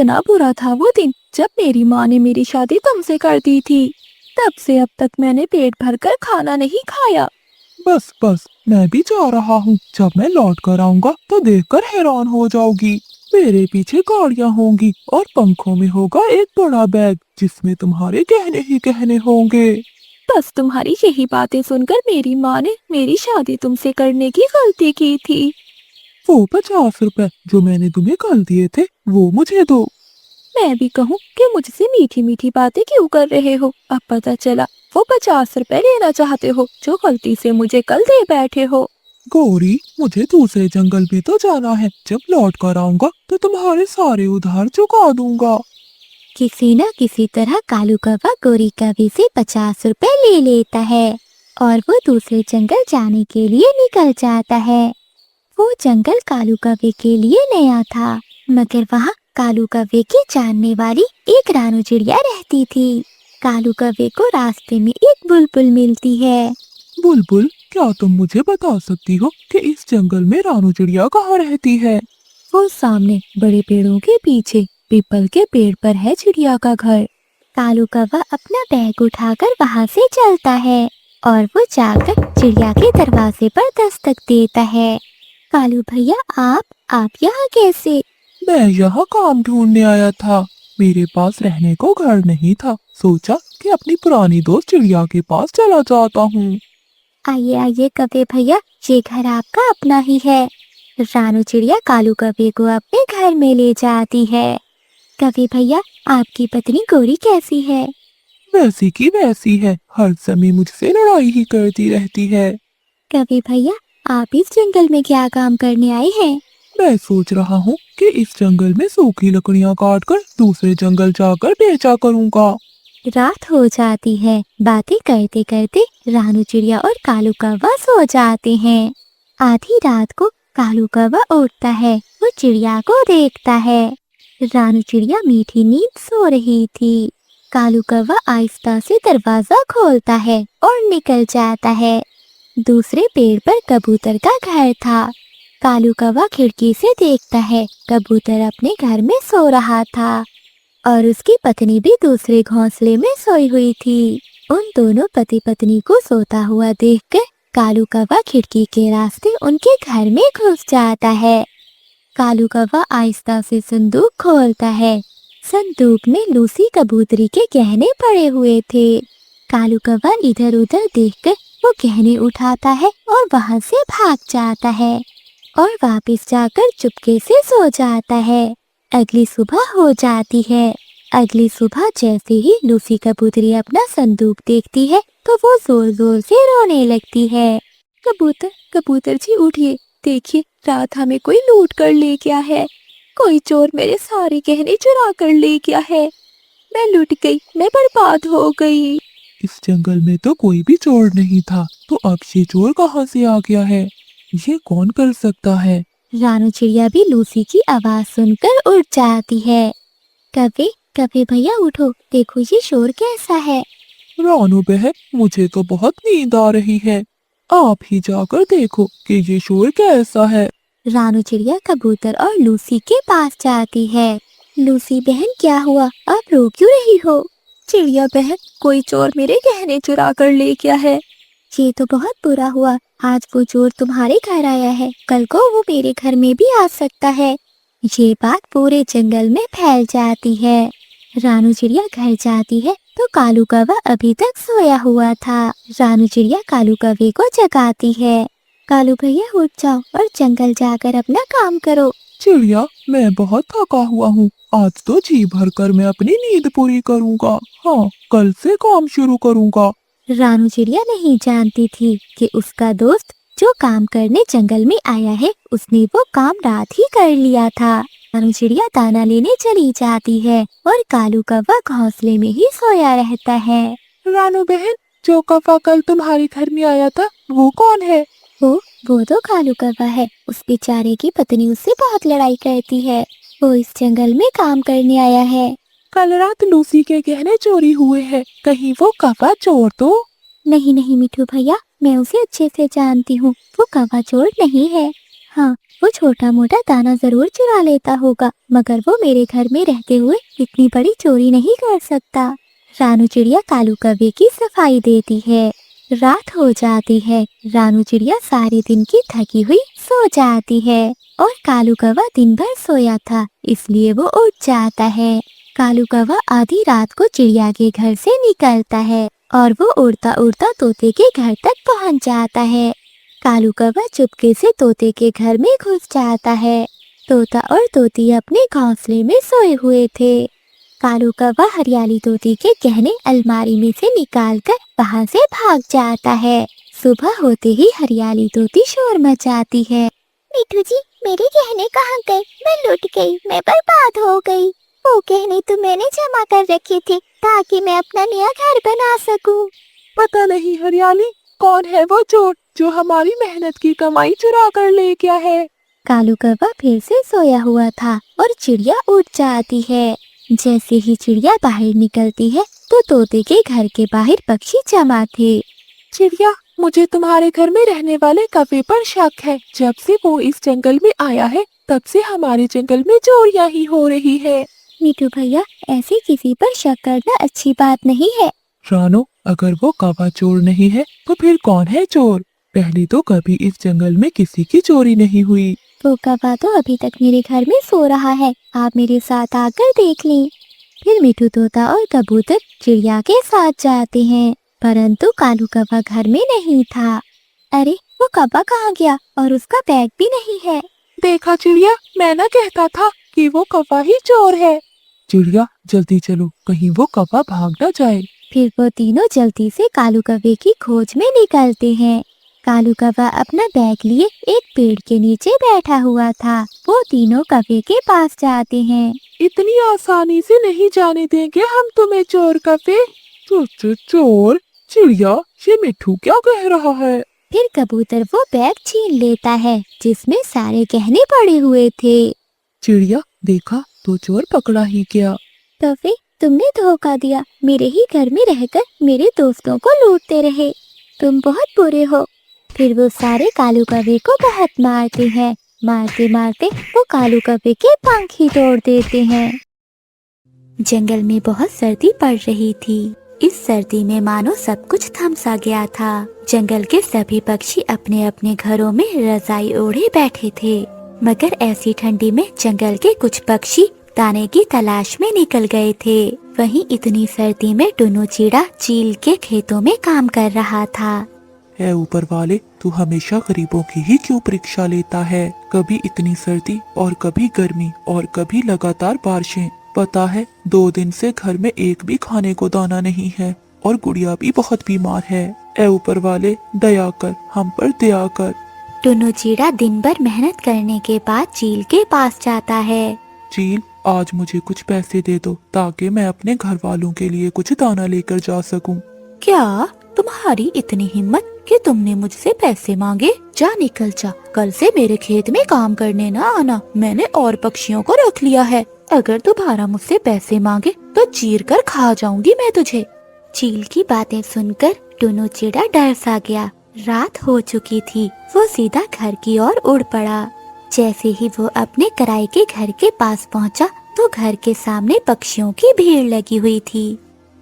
कितना बुरा था वो दिन जब मेरी माँ ने मेरी शादी तुमसे कर दी थी। तब से अब तक मैंने पेट भरकर खाना नहीं खाया। बस बस, मैं भी जा रहा हूँ। जब मैं लौट कर आऊंगा तो देखकर हैरान हो जाओगी। मेरे पीछे गाड़ियाँ होंगी और पंखों में होगा एक बड़ा बैग जिसमें तुम्हारे गहने ही गहने होंगे। बस तुम्हारी यही बातें सुनकर मेरी माँ ने मेरी शादी तुमसे करने की गलती की थी। वो 50 रुपए जो मैंने तुम्हें कल दिए थे वो मुझे दो। मैं भी कहूँ कि मुझसे मीठी मीठी बातें क्यों कर रहे हो। अब पता चला वो 50 रुपए लेना चाहते हो जो गलती से मुझे कल दे बैठे हो। गौरी, मुझे दूसरे जंगल भी तो जाना है। जब लौट कर आऊंगा तो तुम्हारे सारे उधार चुका दूंगा। किसी न किसी तरह कालू कौवा गोरी कौवे से 50 रुपए ले लेता है और वो दूसरे जंगल जाने के लिए निकल जाता है। वो जंगल कालू कौवे के लिए नया था, मगर वहाँ कालू कौवे की जानने वाली एक रानू चिड़िया रहती थी। कालू कौवे को रास्ते में एक बुलबुल मिलती है। बुलबुल, क्या तुम मुझे बता सकती हो कि इस जंगल में रानू चिड़िया कहाँ रहती है? वो सामने बड़े पेड़ों के पीछे पीपल के पेड़ पर है चिड़िया का घर। कालू कौवा अपना बैग उठाकर वहाँ से चलता है और वो जाकर चिड़िया के दरवाजे पर दस्तक देता है। कालू भैया, आप यहाँ कैसे? मैं यहाँ काम ढूंढने आया था। मेरे पास रहने को घर नहीं था। सोचा कि अपनी पुरानी दोस्त चिड़िया के पास चला जाता हूँ। आइए आइए कौवे भैया, ये घर आपका अपना ही है। रानू चिड़िया कालू कौवे को अपने घर में ले जाती है। कौवे भैया, आपकी पत्नी गोरी कैसी है? वैसी की वैसी है, हर समय मुझसे लड़ाई ही करती रहती है। कौवे भैया, आप इस जंगल में क्या काम करने आए हैं? मैं सोच रहा हूँ कि इस जंगल में सूखी लकड़ियाँ काट कर दूसरे जंगल जाकर बेचा करूँगा। रात हो जाती है। बातें करते करते रानू चिड़िया और कालू कौवा सो जाते हैं। आधी रात को कालू कौवा उठता है। वो चिड़िया को देखता है। रानू चिड़िया मीठी नींद सो रही थी। कालू कौवा आहिस्ता से दरवाजा खोलता है और निकल जाता है। दूसरे पेड़ पर कबूतर का घर था। कालू कौवा खिड़की से देखता है, कबूतर अपने घर में सो रहा था और उसकी पत्नी भी दूसरे घोंसले में सोई हुई थी। उन दोनों पति पत्नी को सोता हुआ देखकर कालू कौवा खिड़की के रास्ते उनके घर में घुस जाता है। कालू कौवा आहिस्ता से संदूक खोलता है। संदूक में लूसी कबूतरी के गहने पड़े हुए थे। कालू कौवा इधर उधर देखकर वो गहने उठाता है और वहां से भाग जाता है और वापस जाकर चुपके से सो जाता है। अगली सुबह हो जाती है। अगली सुबह जैसे ही लूसी कबूतरी अपना संदूक देखती है तो वो जोर जोर से रोने लगती है। कबूतर कबूतर जी उठिए, देखिए रात हमें कोई लूट कर ले गया है। कोई चोर मेरे सारे गहने चुरा कर ले गया है। मैं लुट गई, मैं बर्बाद हो गई। इस जंगल में तो कोई भी चोर नहीं था, तो अब ये चोर कहाँ से आ गया है? ये कौन कर सकता है? रानू चिड़िया भी लूसी की आवाज सुनकर उठ जाती है। कभी कभी भैया उठो, देखो ये शोर कैसा है। रानू बहन, मुझे तो बहुत नींद आ रही है। आप ही जाकर देखो कि ये शोर कैसा है। रानू चिड़िया कबूतर और लूसी के पास जाती है। लूसी बहन, क्या हुआ? आप रो क्यों रही हो? चिड़िया बहन, कोई चोर मेरे गहने चुरा कर ले गया है। ये तो बहुत बुरा हुआ। आज वो चोर तुम्हारे घर आया है, कल को वो मेरे घर में भी आ सकता है। ये बात पूरे जंगल में फैल जाती है। रानू चिड़िया घर जाती है तो कालू कौवा अभी तक सोया हुआ था। रानू चिड़िया कालू कौवे को जगाती है। कालू भैया उठ जाओ और जंगल जाकर अपना काम करो। चिड़िया, मैं बहुत थका हुआ हूँ। आज तो जी भर कर मैं अपनी नींद पूरी करूँगा। हाँ, कल से काम शुरू करूँगा। रानू चिड़िया नहीं जानती थी कि उसका दोस्त जो काम करने जंगल में आया है, उसने वो काम रात ही कर लिया था। रानू चिड़िया दाना लेने चली जाती है और कालू कौवा घोंसले में ही सोया रहता है। रानू बहन, जो कौवा कल तुम्हारे घर में आया था वो कौन है? वो तो कालू कौवा है। उस बेचारे की पत्नी उससे बहुत लड़ाई करती है। वो इस जंगल में काम करने आया है। कल रात लूसी के गहने चोरी हुए हैं। कहीं वो कौवा चोर तो नहीं नहीं मिठू भैया, मैं उसे अच्छे से जानती हूँ। वो कौवा चोर नहीं है। हाँ, वो छोटा मोटा दाना जरूर चुरा लेता होगा, मगर वो मेरे घर में रहते हुए इतनी बड़ी चोरी नहीं कर सकता। रानू चिड़िया कालू कौवे की सफाई देती है। रात हो जाती है। रानू चिड़िया सारे दिन की थकी हुई सो जाती है और कालू कौवा दिन भर सोया था, इसलिए वो उठ जाता है। कालू कौवा आधी रात को चिड़िया के घर से निकलता है और वो उड़ता उड़ता तोते के घर तक पहुंच जाता है। कालू कौवा चुपके से तोते के घर में घुस जाता है। तोता और तोती अपने घोंसले में सोए हुए थे। कालू कौवा हरियाली तोती के गहने अलमारी में से निकालकर वहां से भाग जाता है। सुबह होते ही हरियाली तोती शोर मचाती है। मिठू जी, मेरे गहने कहाँ गए? मैं लुट गई, मैं बर्बाद हो गई। वो गहने तो मैंने जमा कर रखे थे ताकि मैं अपना नया घर बना सकूं। पता नहीं हरियाली, कौन है वो चोर जो हमारी मेहनत की कमाई चुरा कर ले गया है। कालू कौवा फिर से सोया हुआ था और चिड़िया उठ जाती है। जैसे ही चिड़िया बाहर निकलती है तो तोते के घर के बाहर पक्षी जमा थे। चिड़िया, मुझे तुम्हारे घर में रहने वाले कौवे पर शक है। जब से वो इस जंगल में आया है तब से हमारे जंगल में चोरियां ही हो रही है। मीठू भैया, ऐसे किसी पर शक करना अच्छी बात नहीं है। रानो, अगर वो कौवा चोर नहीं है तो फिर कौन है चोर? पहले तो कभी इस जंगल में किसी की चोरी नहीं हुई। वो कौवा तो अभी तक मेरे घर में सो रहा है, आप मेरे साथ आकर देख लें। फिर मिठू तोता और कबूतर चिड़िया के साथ जाते हैं, परंतु कालू कौवा घर में नहीं था। अरे, वो कौवा कहाँ गया? और उसका बैग भी नहीं है। देखा चिड़िया, मैं ना कहता था कि वो कौवा ही चोर है। चिड़िया, जल्दी चलो, कहीं वो कौवा भाग न जाए। फिर वो तीनों जल्दी से कालू कौवे की खोज में निकलते हैं। कालू कौवा अपना बैग लिए एक पेड़ के नीचे बैठा हुआ था। वो तीनों कौवे के पास जाते हैं। इतनी आसानी से नहीं जाने देंगे हम तुम्हें चोर कौवे। चोर? चिड़िया, ये मिठू क्या कह रहा है? फिर कबूतर वो बैग छीन लेता है जिसमें सारे गहने पड़े हुए थे। चिड़िया, देखा तो चोर पकड़ा ही गया। कौवे, तुमने धोखा दिया, मेरे ही घर में रहकर मेरे दोस्तों को लूटते रहे, तुम बहुत बुरे हो। फिर वो सारे कालू कौवे को बहुत मारते हैं। मारते मारते वो कालू कौवे के पंख ही तोड़ देते हैं। जंगल में बहुत सर्दी पड़ रही थी। इस सर्दी में मानो सब कुछ थम सा गया था। जंगल के सभी पक्षी अपने अपने घरों में रजाई ओढ़े बैठे थे, मगर ऐसी ठंडी में जंगल के कुछ पक्षी दाने की तलाश में निकल गए थे। वहीं इतनी सर्दी में टुन्नू चिड़ा चील के खेतों में काम कर रहा था। है ऊपर वाले, तू हमेशा गरीबों की ही क्यों परीक्षा लेता है? कभी इतनी सर्दी और कभी गर्मी और कभी लगातार बारिशें। पता है 2 दिन से घर में एक भी खाने को दाना नहीं है और गुड़िया भी बहुत बीमार है। ऐ ऊपर वाले, दया कर, हम पर दया कर। टुन्नू चिड़ा दिन भर मेहनत करने के बाद चील के पास जाता है। चील, आज मुझे कुछ पैसे दे दो ताकि मैं अपने घर वालों के लिए कुछ दाना लेकर जा सकूं। क्या तुम्हारी इतनी हिम्मत कि तुमने मुझसे पैसे मांगे? जा निकल जा, कल से मेरे खेत में काम करने ना आना। मैंने और पक्षियों को रख लिया है। अगर दोबारा मुझसे पैसे मांगे तो चीर कर खा जाऊंगी मैं तुझे। चील की बातें सुनकर टुन्नू चिड़ा डर सा गया। रात हो चुकी थी। वो सीधा घर की ओर उड़ पड़ा। जैसे ही वो अपने किराए के घर के पास पहुंचा तो घर के सामने पक्षियों की भीड़ लगी हुई थी।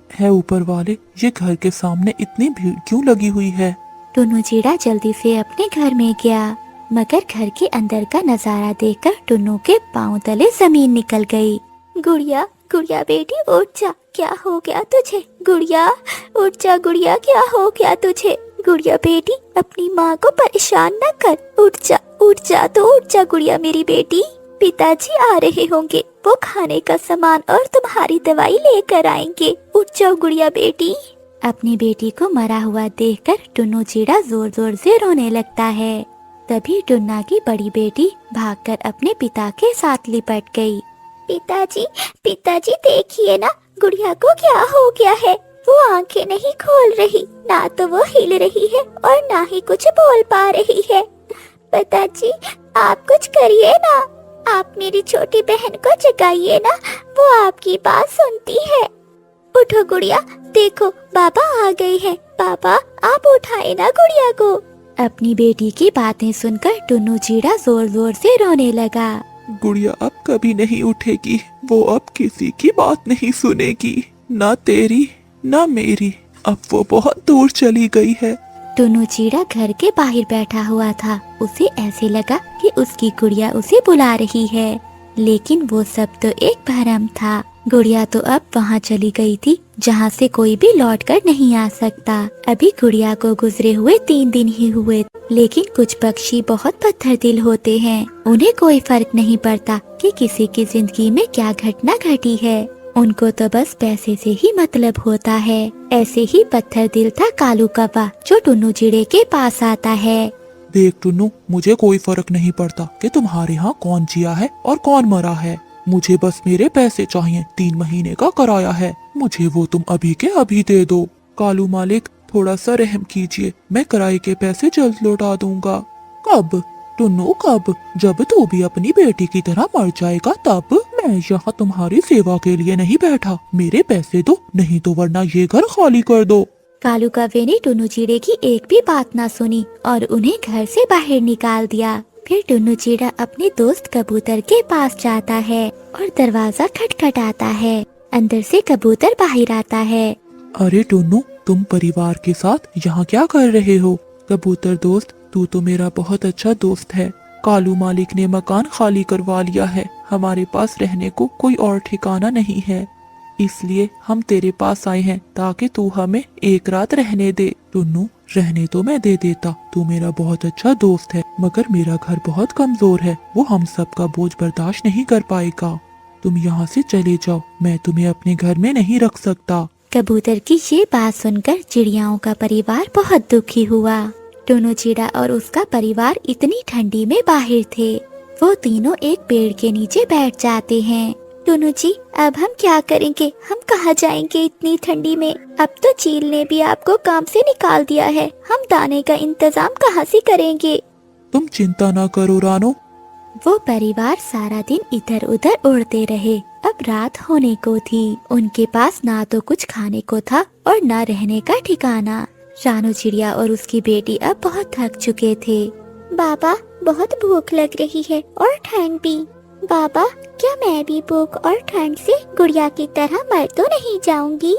है ऊपर वाले, ये घर के सामने इतनी भीड़ क्यों लगी हुई है? टुन्नू चिड़ा जल्दी से अपने घर में गया, मगर घर के अंदर का नजारा देखकर टुन्नू के पांव तले जमीन निकल गई। गुड़िया, गुड़िया बेटी उठ जा, क्या हो गया तुझे? गुड़िया उठ जा, गुड़िया क्या हो गया तुझे? गुड़िया बेटी, अपनी माँ को परेशान न कर, उठ जा, उठ जा तो उठ जा गुड़िया मेरी बेटी। पिताजी आ रहे होंगे, वो खाने का सामान और तुम्हारी दवाई लेकर आएंगे। उठ जाओ गुड़िया बेटी। अपनी बेटी को मरा हुआ देखकर टुन्नू चिड़ा जोर जोर से रोने लगता है। तभी टुन्ना की बड़ी बेटी भागकर अपने पिता के साथ लिपट गई। पिताजी, पिताजी देखिए ना, गुड़िया को क्या हो गया है? वो आंखें नहीं खोल रही, ना तो वो हिल रही है और ना ही कुछ बोल पा रही है। पिताजी, आप कुछ करिए ना, आप मेरी छोटी बहन को जगाइए ना, वो आपकी बात सुनती है। उठो गुड़िया, देखो बाबा आ गए हैं। पापा, आप उठाए ना गुड़िया को। अपनी बेटी की बातें सुनकर टुन्नू चिड़िया जोर जोर से रोने लगा। गुड़िया अब कभी नहीं उठेगी, वो अब किसी की बात नहीं सुनेगी, ना तेरी ना मेरी। अब वो बहुत दूर चली गई है। टुन्नू चिड़िया घर के बाहर बैठा हुआ था। उसे ऐसे लगा कि उसकी गुड़िया उसे बुला रही है, लेकिन वो सब तो एक भ्रम था। गुड़िया तो अब वहाँ चली गई थी जहाँ से कोई भी लौट कर नहीं आ सकता। अभी गुड़िया को गुजरे हुए 3 दिन ही हुए, लेकिन कुछ पक्षी बहुत पत्थर दिल होते हैं। उन्हें कोई फर्क नहीं पड़ता कि किसी की जिंदगी में क्या घटना घटी है, उनको तो बस पैसे से ही मतलब होता है। ऐसे ही पत्थर दिल था कालू कौवा, जो टुन्नू चिड़िया के पास आता है। देख टुन्नू, मुझे कोई फर्क नहीं पड़ता कि तुम्हारे यहाँ कौन जिया है और कौन मरा है। मुझे बस मेरे पैसे चाहिए। 3 महीने का किराया है, मुझे वो तुम अभी के अभी दे दो। कालू मालिक, थोड़ा सा रहम कीजिए, मैं किराए के पैसे जल्द लौटा दूंगा। कब टुन्नू, कब? जब तू भी अपनी बेटी की तरह मर जाएगा तब। मैं यहाँ तुम्हारी सेवा के लिए नहीं बैठा। मेरे पैसे दो, नहीं तो वरना ये घर खाली कर दो। कालू कौवे ने टुन्नू चिड़िया की एक भी बात ना सुनी और उन्हें घर से बाहर निकाल दिया। फिर टुन्नू चिड़िया अपने दोस्त कबूतर के पास जाता है और दरवाजा खटखटाता है। अंदर से कबूतर बाहर आता है। अरे टुन्नू, तुम परिवार के साथ यहाँ क्या कर रहे हो? कबूतर दोस्त, तू तो मेरा बहुत अच्छा दोस्त है। कालू मालिक ने मकान खाली करवा लिया है, हमारे पास रहने को कोई और ठिकाना नहीं है, इसलिए हम तेरे पास आए हैं ताकि तू हमें एक रात रहने दे। टुन्नू, रहने तो मैं दे देता, तू मेरा बहुत अच्छा दोस्त है, मगर मेरा घर बहुत कमजोर है, वो हम सब का बोझ बर्दाश्त नहीं कर पाएगा। तुम यहाँ से चले जाओ, मैं तुम्हें अपने घर में नहीं रख सकता। कबूतर की ये बात सुनकर चिड़ियाओं का परिवार बहुत दुखी हुआ। टुन्नू चिड़िया और उसका परिवार इतनी ठंडी में बाहर थे। वो तीनों एक पेड़ के नीचे बैठ जाते हैं। टुन्नू जी, अब हम क्या करेंगे? हम कहाँ जाएंगे इतनी ठंडी में? अब तो चील ने भी आपको काम से निकाल दिया है, हम दाने का इंतजाम कहाँ से करेंगे? तुम चिंता ना करो रानो। वो परिवार सारा दिन इधर उधर उड़ते रहे। अब रात होने को थी। उनके पास ना तो कुछ खाने को था और ना रहने का ठिकाना। रानू चिड़िया और उसकी बेटी अब बहुत थक चुके थे। बाबा, बहुत भूख लग रही है और ठंड भी। बाबा, क्या मैं भी भूख और ठंड से गुड़िया की तरह मर तो नहीं जाऊंगी?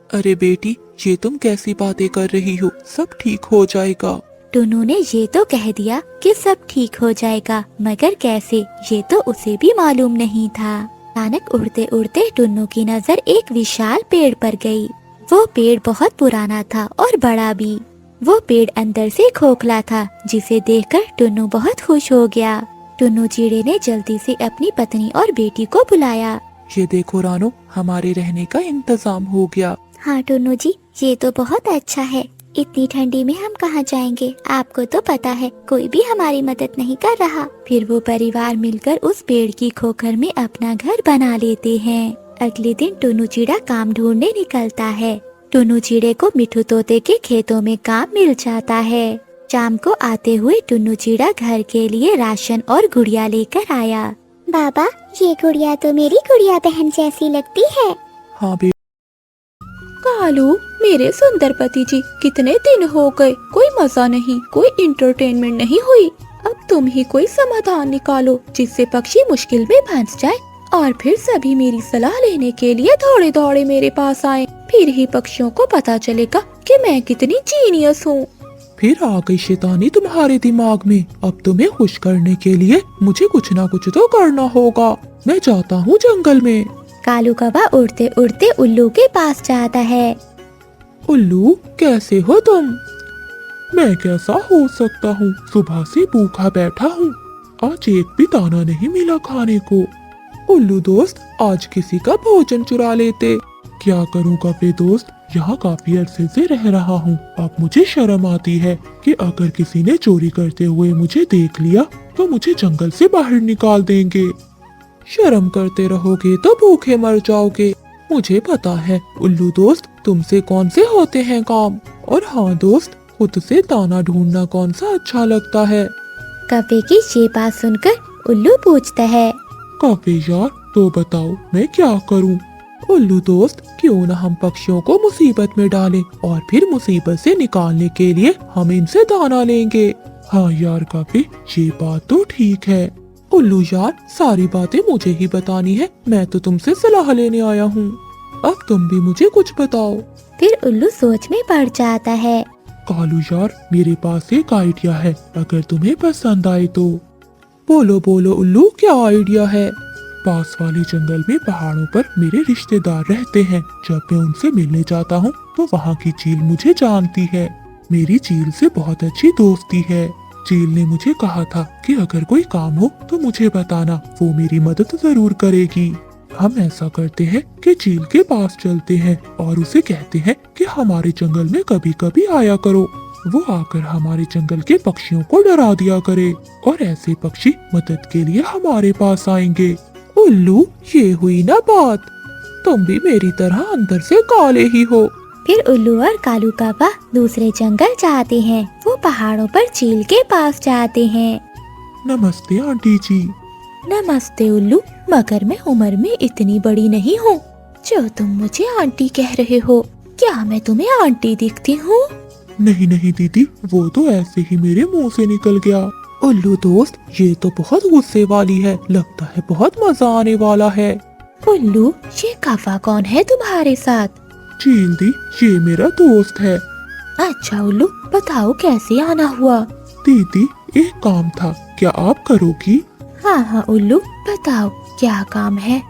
अरे बेटी, ये तुम कैसी बातें कर रही हो? सब ठीक हो जाएगा। टुन्नू ने ये तो कह दिया कि सब ठीक हो जाएगा, मगर कैसे, ये तो उसे भी मालूम नहीं था। अचानक उड़ते उड़ते टुन्नू की नजर एक विशाल पेड़ पर गई। वो पेड़ बहुत पुराना था और बड़ा भी। वो पेड़ अंदर से खोखला था, जिसे देखकर टुन्नू बहुत खुश हो गया। टुन्नू चिड़िया ने जल्दी से अपनी पत्नी और बेटी को बुलाया। ये देखो रानो, हमारे रहने का इंतजाम हो गया। हाँ टुन्नू जी, ये तो बहुत अच्छा है। इतनी ठंडी में हम कहाँ जाएंगे? आपको तो पता है कोई भी हमारी मदद नहीं कर रहा। फिर वो परिवार मिलकर उस पेड़ की खोखर में अपना घर बना लेते हैं। अगले दिन टुन्नू चिड़िया काम ढूंढने निकलता है। टुन्नू चिड़िया को मिठू तोते के खेतों में काम मिल जाता है। शाम को आते हुए टुन्नू चिड़िया घर के लिए राशन और गुड़िया लेकर आया। बाबा, ये गुड़िया तो मेरी गुड़िया बहन जैसी लगती है। हाँ बेटी। कालू, मेरे सुंदर पति जी, कितने दिन हो गए, कोई मजा नहीं, कोई इंटरटेनमेंट नहीं हुई। अब तुम ही कोई समाधान निकालो जिससे पक्षी मुश्किल में फंस जाए और फिर सभी मेरी सलाह लेने के लिए दौड़े दौड़े मेरे पास आए। फिर ही पक्षियों को पता चलेगा कि मैं कितनी जीनियस हूँ। फिर आ गई शैतानी तुम्हारे दिमाग में। अब तुम्हें खुश करने के लिए मुझे कुछ ना कुछ तो करना होगा। मैं जाता हूँ जंगल में। कालू कौवा उड़ते उड़ते उल्लू के पास जाता है। उल्लू, कैसे हो तुम? मैं कैसा हो सकता हूँ, सुबह से भूखा बैठा हूँ, आज एक भी दाना नहीं मिला खाने को। उल्लू दोस्त, आज किसी का भोजन चुरा लेते। क्या करूँ कौवे दोस्त, यहाँ काफी अरसे से रह रहा हूँ। अब मुझे शर्म आती है कि अगर किसी ने चोरी करते हुए मुझे देख लिया तो मुझे जंगल से बाहर निकाल देंगे। शर्म करते रहोगे तो भूखे मर जाओगे। मुझे पता है उल्लू दोस्त, तुमसे कौन से होते हैं काम। और हाँ दोस्त, खुद से दाना ढूंढना कौन सा अच्छा लगता है। कौवे की ये बात सुनकर उल्लू पूछता है, कौवे यार, तो बताओ मैं क्या करूँ? उल्लू दोस्त, क्यों न हम पक्षियों को मुसीबत में डालें और फिर मुसीबत से निकालने के लिए हम इनसे दाना लेंगे। हाँ यार कभी ये बात तो ठीक है। उल्लू यार, सारी बातें मुझे ही बतानी है, मैं तो तुमसे सलाह लेने आया हूँ। अब तुम भी मुझे कुछ बताओ। फिर उल्लू सोच में पड़ जाता है। कालू यार, मेरे पास एक आइडिया है, अगर तुम्हें पसंद आए तो। बोलो बोलो उल्लू, क्या आइडिया है? पास वाले जंगल में पहाड़ों पर मेरे रिश्तेदार रहते हैं। जब मैं उनसे मिलने जाता हूँ तो वहाँ की चील मुझे जानती है। मेरी चील से बहुत अच्छी दोस्ती है। चील ने मुझे कहा था कि अगर कोई काम हो तो मुझे बताना, वो मेरी मदद जरूर करेगी। हम ऐसा करते हैं कि चील के पास चलते हैं और उसे कहते हैं कि हमारे जंगल में कभी कभी आया करो। वो आकर हमारे जंगल के पक्षियों को डरा दिया करे और ऐसे पक्षी मदद के लिए हमारे पास आएंगे। उल्लू, ये हुई ना बात, तुम भी मेरी तरह अंदर से काले ही हो। फिर उल्लू और कालू कौवा दूसरे जंगल जाते हैं। वो पहाड़ों पर चील के पास जाते हैं। नमस्ते आंटी जी। नमस्ते उल्लू, मगर मैं उम्र में इतनी बड़ी नहीं हूँ जो तुम मुझे आंटी कह रहे हो। क्या मैं तुम्हें आंटी दिखती हूँ? नहीं नहीं दीदी, वो तो ऐसे ही मेरे मुंह से निकल गया। उल्लू दोस्त, ये तो बहुत गुस्से वाली है, लगता है बहुत मजा आने वाला है। उल्लू, ये कौवा कौन है तुम्हारे साथ? चील दी, ये मेरा दोस्त है। अच्छा उल्लू, बताओ कैसे आना हुआ? दीदी, एक काम था, क्या आप करोगी? हाँ हाँ उल्लू, बताओ क्या काम है?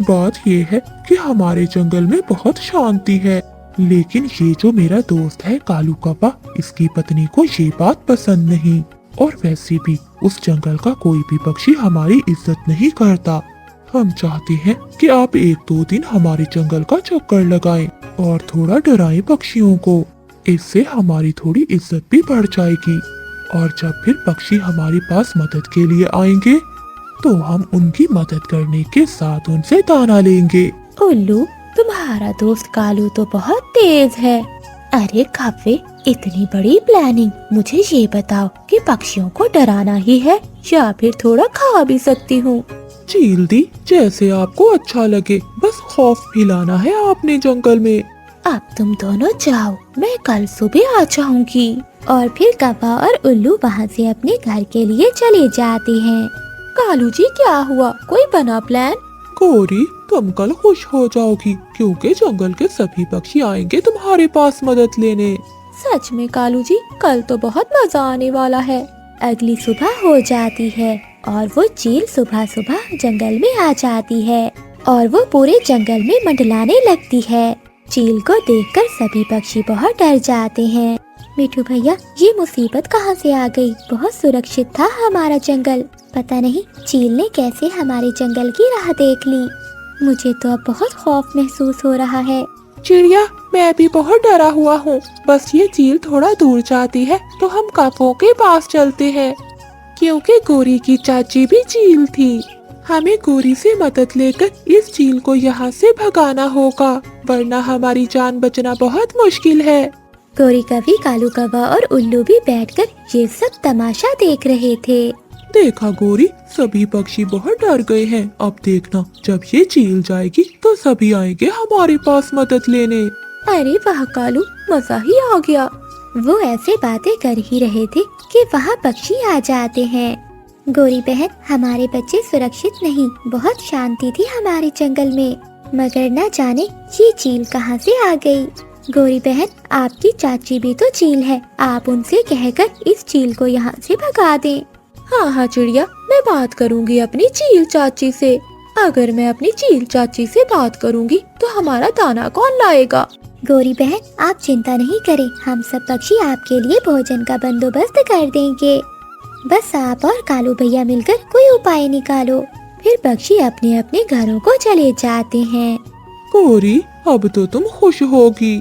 बात ये है कि हमारे जंगल में बहुत शांति है, लेकिन ये जो मेरा दोस्त है कालू कौवा, इसकी पत्नी को ये बात पसंद नहीं। और वैसे भी उस जंगल का कोई भी पक्षी हमारी इज्जत नहीं करता। हम चाहते हैं कि आप 1-2 दिन हमारे जंगल का चक्कर लगाएं और थोड़ा डराएं पक्षियों को। इससे हमारी थोड़ी इज्जत भी बढ़ जाएगी और जब फिर पक्षी हमारे पास मदद के लिए आएंगे तो हम उनकी मदद करने के साथ उनसे दाना लेंगे। उल्लू, तुम्हारा दोस्त कालू तो बहुत तेज है। अरे कौवे, इतनी बड़ी प्लानिंग, मुझे ये बताओ कि पक्षियों को डराना ही है या फिर थोड़ा खा भी सकती हूँ? चील दी, जैसे आपको अच्छा लगे, बस खौफ फैलाना है आपने जंगल में। अब तुम दोनों जाओ, मैं कल सुबह आ जाऊंगी। और फिर कौवा और उल्लू वहाँ से अपने घर के लिए चले जाते हैं। कालू जी, क्या हुआ? कोई बना प्लान? गौरी, तुम कल खुश हो जाओगी क्योंकि जंगल के सभी पक्षी आएंगे तुम्हारे पास मदद लेने। सच में कालू जी, कल तो बहुत मजा आने वाला है। अगली सुबह हो जाती है और वो चील सुबह सुबह जंगल में आ जाती है और वो पूरे जंगल में मंडलाने लगती है। चील को देखकर सभी पक्षी बहुत डर जाते हैं। मिठू भैया, ये मुसीबत कहाँ से आ गई? बहुत सुरक्षित था हमारा जंगल, पता नहीं चील ने कैसे हमारे जंगल की राह देख ली। मुझे तो अब बहुत खौफ महसूस हो रहा है। चिड़िया, मैं भी बहुत डरा हुआ हूँ। बस ये चील थोड़ा दूर जाती है तो हम कौवों के पास चलते हैं, क्योंकि गोरी की चाची भी चील थी। हमें गोरी से मदद लेकर इस चील को यहाँ से भगाना होगा, वरना हमारी जान बचना बहुत मुश्किल है। गोरी कभी कालू कौवा और उल्लू भी बैठकर ये सब तमाशा देख रहे थे। देखा गोरी, सभी पक्षी बहुत डर गए हैं। अब देखना, जब ये चील जाएगी तो सभी आएंगे हमारे पास मदद लेने। अरे वाह कालू, मजा ही आ गया। वो ऐसे बातें कर ही रहे थे कि वहाँ पक्षी आ जाते हैं। गोरी बहन, हमारे बच्चे सुरक्षित नहीं, बहुत शांति थी हमारे जंगल में, मगर न जाने ये चील कहाँ से आ गई। गोरी बहन, आपकी चाची भी तो चील है, आप उनसे कहकर इस चील को यहाँ से भगा दें। हाँ हाँ चिड़िया, मैं बात करूँगी अपनी चील चाची से। अगर मैं अपनी चील चाची से बात करूँगी तो हमारा दाना कौन लाएगा? गोरी बहन, आप चिंता नहीं करें, हम सब पक्षी आपके लिए भोजन का बंदोबस्त कर देंगे। बस आप और कालू भैया मिलकर कोई उपाय निकालो। फिर पक्षी अपने अपने घरों को चले जाते हैं। गोरी, अब तो तुम खुश होगी।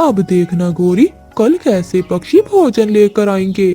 अब देखना गोरी, कल कैसे पक्षी भोजन लेकर आएंगे।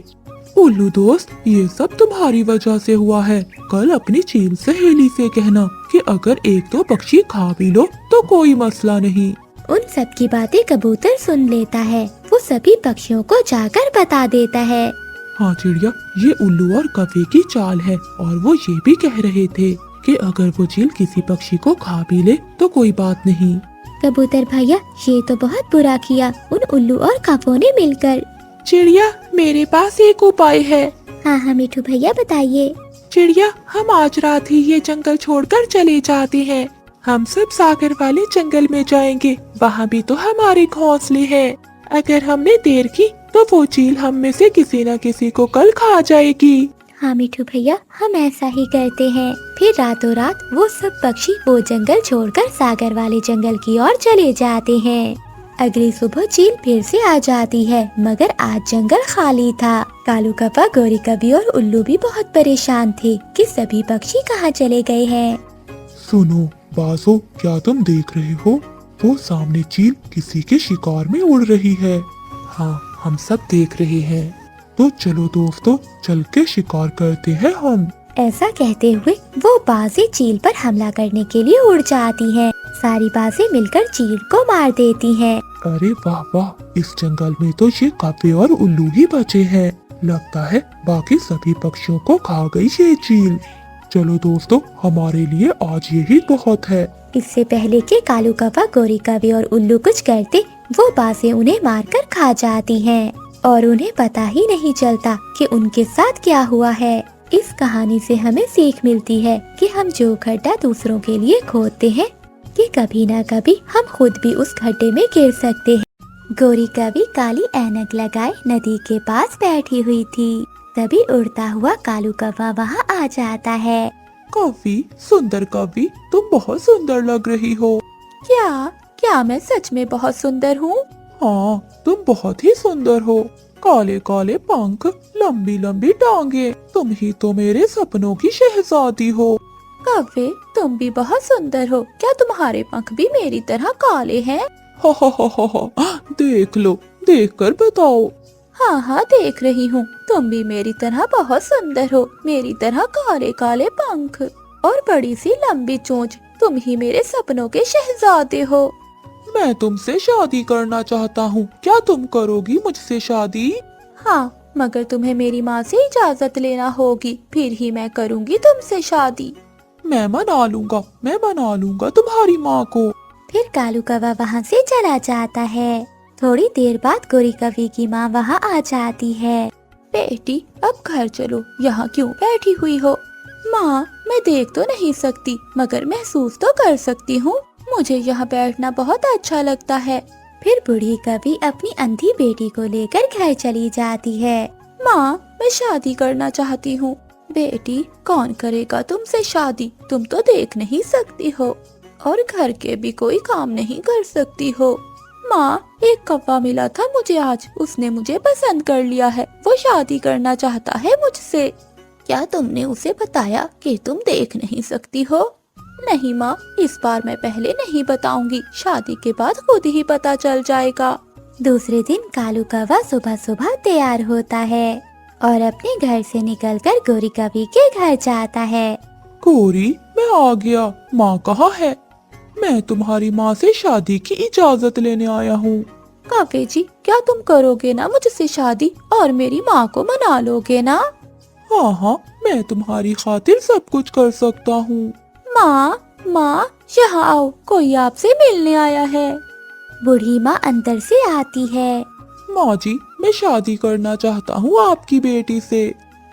उल्लू दोस्त, ये सब तुम्हारी वजह से हुआ है। कल अपनी चील सहेली से कहना कि अगर 1-2 पक्षी खा भी लो तो कोई मसला नहीं। उन सब की बातें कबूतर सुन लेता है। वो सभी पक्षियों को जाकर बता देता है। हाँ चिड़िया, ये उल्लू और कौवे की चाल है और वो ये भी कह रहे थे कि अगर वो चील किसी पक्षी को खा भी ले तो कोई बात नहीं। कबूतर भैया, ये तो बहुत बुरा किया उन उल्लू और कौवों ने मिलकर। चिड़िया, मेरे पास एक उपाय है। हाँ मिठू भैया, बताइए। चिड़िया, हम आज रात ही ये जंगल छोड़कर चले जाते हैं। हम सब सागर वाले जंगल में जाएंगे, वहाँ भी तो हमारे घोंसले हैं। अगर हमने देर की तो वो चील हम में से किसी न किसी को कल खा जाएगी। हाँ मिठू भैया, हम ऐसा ही करते हैं। फिर रातों रात वो सब पक्षी वो जंगल छोड़कर सागर वाले जंगल की ओर चले जाते हैं। अगली सुबह चील फिर से आ जाती है, मगर आज जंगल खाली था। कालू कौवा, गोरी कभी और उल्लू भी बहुत परेशान थे कि सभी पक्षी कहाँ चले गए हैं। सुनो बाजो, क्या तुम देख रहे हो? वो सामने चील किसी के शिकार में उड़ रही है। हाँ, हम सब देख रहे हैं। तो चलो दोस्तों, चल के शिकार करते हैं हम। ऐसा कहते हुए वो बाजें चील पर हमला करने के लिए उड़ जाती हैं। सारी बाजें मिलकर चील को मार देती हैं। अरे वाह वाह, इस जंगल में तो ये कौवे और उल्लू ही बचे हैं। लगता है बाकी सभी पक्षियों को खा गई ये चील। चलो दोस्तों, हमारे लिए आज यही बहुत है। इससे पहले कि कालू कौवा, गोरी कौवे और उल्लू कुछ करते, वो बाजें उन्हें मारकर खा जाती हैं और उन्हें पता ही नहीं चलता कि उनके साथ क्या हुआ है। इस कहानी से हमें सीख मिलती है कि हम जो गड्ढा दूसरों के लिए खोदते हैं कि कभी न कभी हम खुद भी उस गड्ढे में गिर सकते हैं। गोरी कौवी काली ऐनक लगाए नदी के पास बैठी हुई थी। तभी उड़ता हुआ कालू कौवा वहाँ आ जाता है। कौवी, सुंदर कौवी, तुम बहुत सुंदर लग रही हो। क्या मैं सच में बहुत सुंदर हूँ? हाँ, तुम बहुत ही सुंदर हो। काले काले पंख, लंबी लंबी टांगे, तुम ही तो मेरे सपनों की शहजादी हो। कौवे, तुम भी बहुत सुंदर हो। क्या तुम्हारे पंख भी मेरी तरह काले हैं? हा, देख लो, देख कर बताओ। हाँ, देख रही हूँ। तुम भी मेरी तरह बहुत सुंदर हो। मेरी तरह काले काले पंख और बड़ी सी लंबी चोंच। तुम ही मेरे सपनों के शहजादे हो। मैं तुमसे शादी करना चाहता हूँ, क्या तुम करोगी मुझसे शादी? हाँ, मगर तुम्हें मेरी माँ से इजाजत लेना होगी, फिर ही मैं करूँगी तुमसे शादी। मैं मना लूंगा तुम्हारी माँ को। फिर कालू कौवा वहाँ से चला जाता है। थोड़ी देर बाद गोरी कौवी की माँ वहाँ आ जाती है। बेटी, अब घर चलो, यहाँ क्यों बैठी हुई हो? माँ, मैं देख तो नहीं सकती, मगर महसूस तो कर सकती हूँ। मुझे यहाँ बैठना बहुत अच्छा लगता है। फिर बूढ़ी कौवी अपनी अंधी बेटी को लेकर घर चली जाती है। माँ, मैं शादी करना चाहती हूँ। बेटी, कौन करेगा तुमसे शादी? तुम तो देख नहीं सकती हो और घर के भी कोई काम नहीं कर सकती हो। माँ, एक कौवा मिला था मुझे आज, उसने मुझे पसंद कर लिया है। वो शादी करना चाहता है मुझसे। क्या तुमने उसे बताया कि तुम देख नहीं सकती हो? नहीं माँ, इस बार मैं पहले नहीं बताऊंगी, शादी के बाद खुद ही पता चल जाएगा। दूसरे दिन कालू कौवा सुबह सुबह तैयार होता है और अपने घर से निकलकर गोरी कौवी के घर जाता है। गोरी, मैं आ गया। माँ कहाँ है? मैं तुम्हारी माँ से शादी की इजाजत लेने आया हूँ। कौवे जी, क्या तुम करोगे ना मुझसे शादी और मेरी माँ को मना लोगे ना? हाँ, मैं तुम्हारी खातिर सब कुछ कर सकता हूँ। माँ, यहाँ आओ, कोई आपसे मिलने आया है। बूढ़ी माँ अंदर से आती है। माँ जी, मैं शादी करना चाहता हूँ आपकी बेटी से।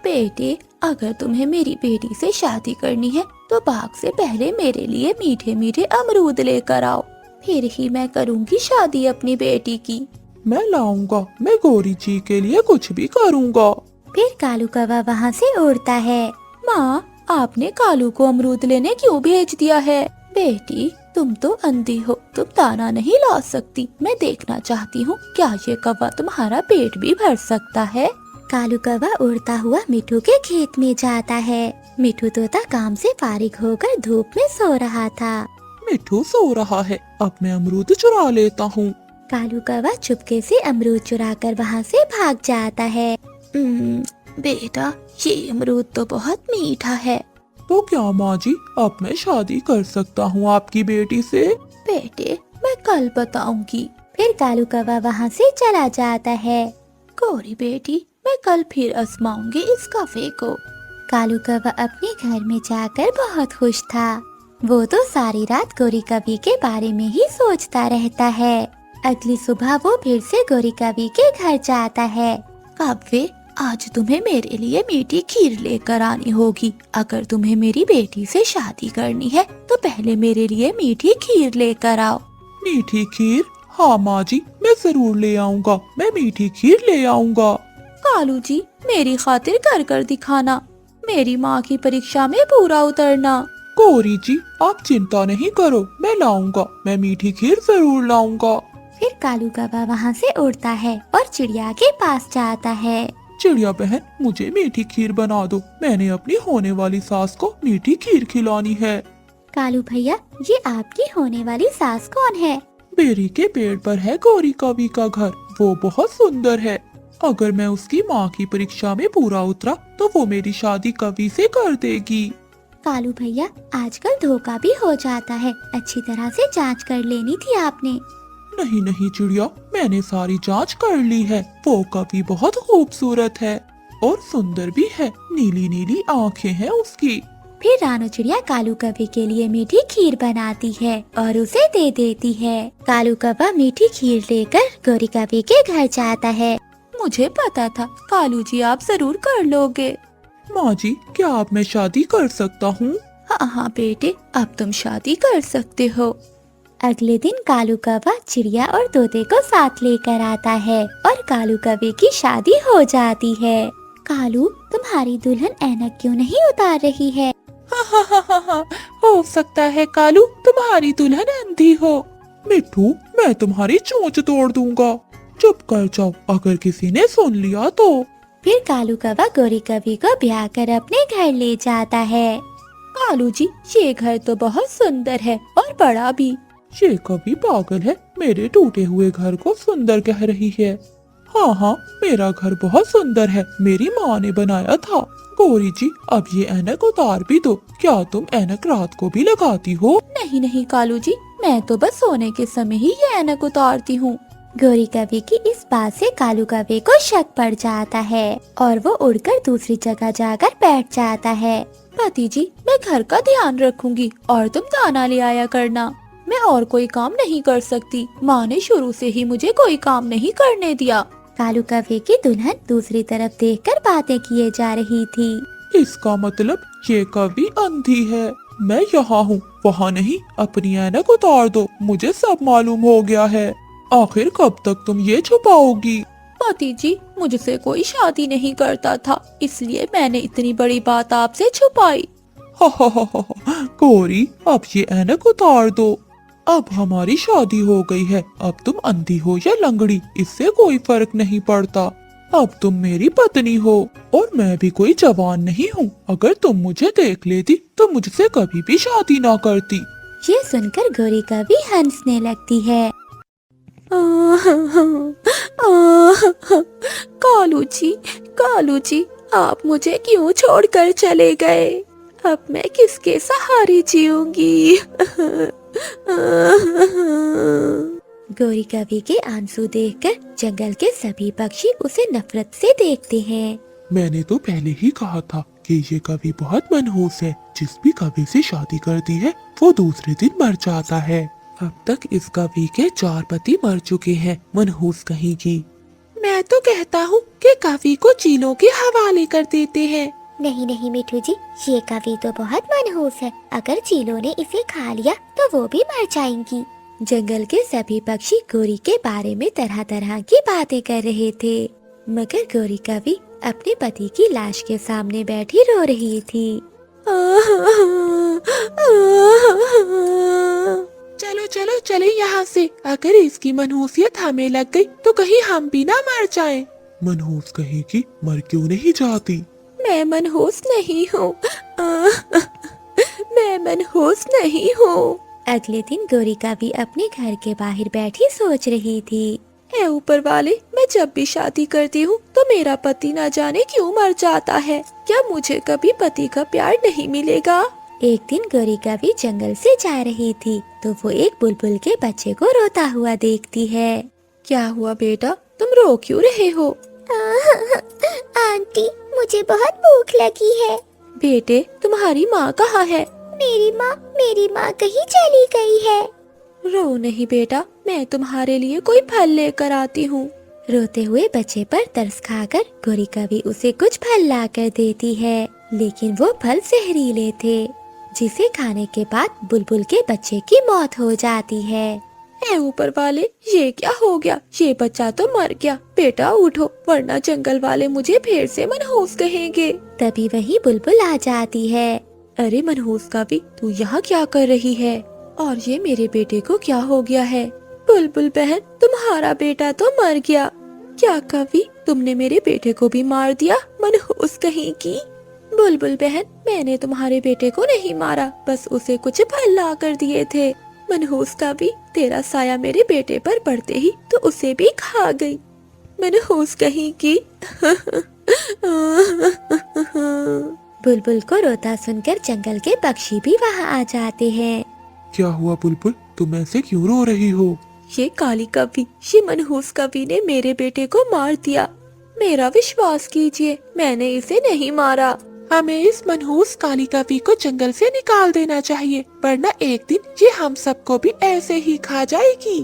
बेटे, अगर तुम्हें मेरी बेटी से शादी करनी है तो बाग से पहले मेरे लिए मीठे मीठे अमरूद लेकर आओ, फिर ही मैं करूँगी शादी अपनी बेटी की। मैं लाऊंगा, मैं गोरी जी के लिए कुछ भी करूँगा। फिर कालू कौवा वहाँ से उड़ता है। माँ, आपने कालू को अमरूद लेने क्यों भेज दिया है? बेटी, तुम तो अंधी हो, तुम दाना नहीं ला सकती। मैं देखना चाहती हूँ क्या ये कौवा तुम्हारा पेट भी भर सकता है। कालू कौवा उड़ता हुआ मिठू के खेत में जाता है। मिठू तोता काम से फारिग होकर धूप में सो रहा था। मिठू सो रहा है, अब मैं अमरूद चुरा लेता हूँ। कालू कौवा चुपके से अमरूद चुराकर वहाँ से भाग जाता है। बेटा, ये अमरूद तो बहुत मीठा है। तो क्या माँ जी, अब मैं शादी कर सकता हूँ आपकी बेटी से? बेटे, मैं कल बताऊंगी। फिर कालू कौवा वहाँ से चला जाता है। गोरी बेटी, मैं कल फिर आजमाऊंगी इस कौवे को। कालू कौवा अपने घर में जाकर बहुत खुश था। वो तो सारी रात गोरी कवि के बारे में ही सोचता रहता है। अगली सुबह वो फिर से गोरी कवि के घर जाता है। कव्वे, आज तुम्हें मेरे लिए मीठी खीर लेकर आनी होगी। अगर तुम्हें मेरी बेटी से शादी करनी है तो पहले मेरे लिए मीठी खीर लेकर आओ। मीठी खीर? हाँ माँ जी, मैं जरूर ले आऊँगा। मैं मीठी खीर ले आऊँगा। कालू जी, मेरी खातिर कर कर दिखाना। मेरी माँ की परीक्षा में पूरा उतरना। गौरी जी, आप चिंता नहीं करो, मैं लाऊंगा। मैं मीठी खीर जरूर लाऊंगा। फिर कालू कौवा वहाँ से उड़ता है और चिड़िया के पास जाता है। चिड़िया बहन, मुझे मीठी खीर बना दो। मैंने अपनी होने वाली सास को मीठी खीर खिलानी है। कालू भैया, ये आपकी होने वाली सास कौन है? बेरी के पेड़ पर है गौरी कवि का घर। वो बहुत सुंदर है। अगर मैं उसकी माँ की परीक्षा में पूरा उतरा तो वो मेरी शादी कवि से कर देगी। कालू भैया, आजकल धोखा भी हो जाता है। अच्छी तरह से जांच कर लेनी थी आपने। नहीं नहीं चिड़िया, मैंने सारी जांच कर ली है। वो कवि बहुत खूबसूरत है और सुंदर भी है। नीली नीली आँखें हैं उसकी। फिर रानू चिड़िया कालू कौवे के लिए मीठी खीर बनाती है और उसे दे देती है। कालू कौवा मीठी खीर लेकर गोरी कवि के घर जाता है। मुझे पता था कालू जी आप जरूर कर लोगे। माँ जी, क्या अब मैं शादी कर सकता हूँ? हाँ हाँ बेटे, अब तुम शादी कर सकते हो। अगले दिन कालू कौवा चिड़िया और तोते को साथ लेकर आता है और कालू कौवे की शादी हो जाती है। कालू, तुम्हारी दुल्हन ऐनक क्यों नहीं उतार रही है? हाँ, हो सकता है कालू तुम्हारी दुल्हन अंधी हो। मिट्ठू, मैं तुम्हारी चोंच तोड़ दूंगा। चुप कर जाओ, अगर किसी ने सुन लिया तो। फिर कालू कौवा गोरी कवि को ब्याह कर अपने घर ले जाता है। कालू जी, ये घर तो बहुत सुंदर है और बड़ा भी। ये कवि पागल है, मेरे टूटे हुए घर को सुंदर कह रही है। हाँ हाँ, मेरा घर बहुत सुंदर है, मेरी माँ ने बनाया था। गौरी जी, अब ये ऐनक उतार भी दो। क्या तुम ऐनक रात को भी लगाती हो? नहीं नहीं कालू जी, मैं तो बस सोने के समय ही ये ऐनक उतारती हूँ। गोरी कवि की इस बात से कालू कवि को शक पड़ जाता है और वो उड़कर दूसरी जगह जाकर बैठ जाता है। पति जी, मैं घर का ध्यान रखूंगी और तुम दाना ले आया करना। मैं और कोई काम नहीं कर सकती। माँ ने शुरू से ही मुझे कोई काम नहीं करने दिया। कालू कौवे की दुल्हन दूसरी तरफ देखकर बातें किए जा रही थी। इसका मतलब ये कवि अंधी है। मैं यहाँ हूँ, वहाँ नहीं। अपनी ऐनक उतार दो, मुझे सब मालूम हो गया है। आखिर कब तक तुम ये छुपाओगी? पति जी, मुझसे कोई शादी नहीं करता था, इसलिए मैंने इतनी बड़ी बात आपसे छुपाई। हा, गौरी, अब ये ऐनक उतार दो। अब हमारी शादी हो गई है। अब तुम अंधी हो या लंगड़ी, इससे कोई फर्क नहीं पड़ता। अब तुम मेरी पत्नी हो और मैं भी कोई जवान नहीं हूँ। अगर तुम मुझे देख लेती तो मुझसे कभी भी शादी ना करती। ये सुनकर गोरी कवि हंसने लगती है। कालू जी, आप मुझे क्यों छोड़कर चले गए? अब मैं किसके सहारे जीऊंगी? गोरी कवि के आंसू देखकर जंगल के सभी पक्षी उसे नफरत से देखते हैं। मैंने तो पहले ही कहा था कि ये कवि बहुत मनहूस है। जिस भी कवि से शादी करती है वो दूसरे दिन मर जाता है। अब तक इस कवि के 4 पति मर चुके हैं। मनहूस कहीं की। मैं तो कहता हूँ कि कवि को चीलों के हवाले कर देते हैं। नहीं नहीं मिठू जी, ये कवि तो बहुत मनहूस है। अगर चीलों ने इसे खा लिया तो वो भी मर जाएंगी। जंगल के सभी पक्षी गोरी के बारे में तरह तरह की बातें कर रहे थे, मगर गोरी कवि अपने पति की लाश के सामने बैठी रो रही थी। चलो चलो चले यहाँ से। अगर इसकी मनहूसियत हमें लग गई तो कहीं हम भी ना मर जाएं। मनहूस कहेगी, मर क्यों नहीं जाती? मैं मनहूस नहीं हूँ। मैं मनहूस नहीं हूँ। अगले दिन गोरी कवि अपने घर के बाहर बैठी सोच रही थी। हे ऊपर वाले, मैं जब भी शादी करती हूँ तो मेरा पति न जाने क्यों मर जाता है। क्या मुझे कभी पति का प्यार नहीं मिलेगा? एक दिन गोरी कवि जंगल से जा रही थी तो वो एक बुलबुल के बच्चे को रोता हुआ देखती है। क्या हुआ बेटा, तुम रो क्यों रहे हो? आंटी, मुझे बहुत भूख लगी है। बेटे तुम्हारी माँ कहाँ है? मेरी माँ कहीं चली गई है। रो नहीं बेटा, मैं तुम्हारे लिए कोई फल लेकर आती हूँ। रोते हुए बच्चे पर तरस खाकर गोरी कभी उसे कुछ फल लाकर देती है, लेकिन वो फल जहरीले थे, जिसे खाने के बाद बुलबुल के बच्चे की मौत हो जाती है। ऐ ऊपर वाले, ये क्या हो गया? ये बच्चा तो मर गया। बेटा उठो, वरना जंगल वाले मुझे फिर से मनहूस कहेंगे। तभी वही बुलबुल आ जाती है। अरे मनहूस कवि, तू यहाँ क्या कर रही है? और ये मेरे बेटे को क्या हो गया है? बुलबुल बहन, तुम्हारा बेटा तो मर गया। क्या कवि, तुमने मेरे बेटे को भी मार दिया? मनहूस कहीं की। बुलबुल बहन, मैंने तुम्हारे बेटे को नहीं मारा, बस उसे कुछ फल ला कर दिए थे। मनहूस कवि, तेरा साया मेरे बेटे पर पड़ते ही तो उसे भी खा गई। मनहूस कहीं की। बुलबुल को रोता सुनकर जंगल के पक्षी भी वहाँ आ जाते हैं। क्या हुआ बुलबुल, तुम ऐसे क्यों रो रही हो? ये काली कवि, ये मनहूस कवि ने मेरे बेटे को मार दिया। मेरा विश्वास कीजिए, मैंने इसे नहीं मारा। हमें इस मनहूस काली कवि को जंगल से निकाल देना चाहिए, वरना एक दिन ये हम सबको भी ऐसे ही खा जाएगी।